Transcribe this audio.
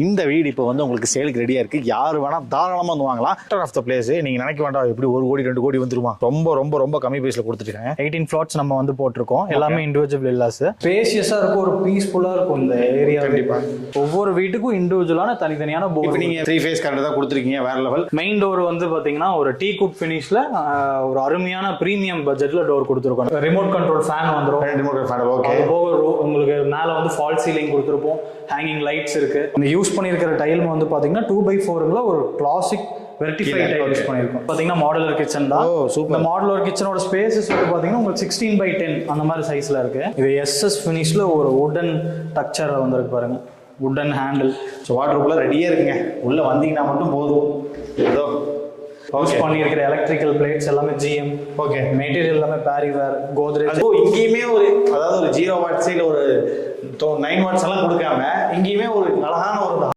இந்த வீடு இப்போ வந்து உங்களுக்கு சேலுக்கு ரெடியா இருக்கு. யாரு வேணா தாராளமா வந்து வாங்கலாம். Centre of the place. நீங்க நினைக்க வேண்டாம் எப்படி 1 கோடி 2 கோடி வந்துருமா. ரொம்ப ரொம்ப ரொம்ப கம்மி பிரைஸ்ல கொடுத்துருக்காங்க. 18 ஃபிளாட்ஸ் நம்ம வந்து போட்டிருக்கோம். எல்லாமே இண்டிவிஜுவல் வில்லாஸ். ஸ்பேஷியஸா இருக்கும், ஒரு பீஸ்ஃபுல்லா இருக்கும் இந்த ஏரியா. கண்டிப்பா ஒவ்வொரு வீட்டுக்கும் இண்டிவிஜுவலான தனித்தனியான போர். இப்போ நீங்க 3 ஃபேஸ் கரண்ட் தான் கொடுத்துருக்கீங்க. வேற லெவல். மெயின் டோர் வந்து பாத்தீங்கன்னா ஒரு டீ குட் ஃபினிஷ்ல ஒரு அருமையான பிரீமியம் பட்ஜெட்ல டோர் கொடுத்துருக்கோம். ரிமோட் கண்ட்ரோல் ஃபேன் வந்துரும். Remote fan okay. உங்களுக்கு மேல வந்து ஃபால் சீலிங் கொடுத்துருப்போம். ஹேங்கிங் லைட்ஸ் இருக்கு. இந்த யூஸ் பண்ணியிருக்கிற டைல் வந்து பாத்தீங்கன்னா 2x4ல ஒரு கிளாசிக் வெர்டிஃபை டைல் யூஸ் பண்ணியிருக்கோம். பாத்தீங்கன்னா மாடுலர் கிச்சன் தான். இந்த மாடுலர் கிச்சனோட ஸ்பேசஸ் வந்து பாத்தீங்கன்னா உங்களுக்கு 16x10 அந்த மாதிரி சைஸ்ல இருக்கு. இது எஸ்எஸ் ஃபினிஷ்ல ஒரு வுடன் டக்சர் வந்திருக்கு பாருங்க. வுடன் ஹேண்டில். ஸோ வாட்டருக்குள்ள ரெடியா இருக்குங்க. உள்ள வந்தீங்கன்னா மட்டும் போதும். ஏதோ யூஸ் பண்ணியிருக்கிற எலக்ட்ரிக்கல் பிளேட்ஸ் எல்லாமே GM. ஓகே. மெட்டீரியல் எல்லாமே பேரிவேர், கோத்ரேஜ். இங்கேயுமே ஒரு அதாவது ஒரு 0 வாட்ஸ் ஒரு 9 வாட்ஸ் எல்லாம் கொடுக்காம இங்கேயுமே ஒரு அழகான ஒரு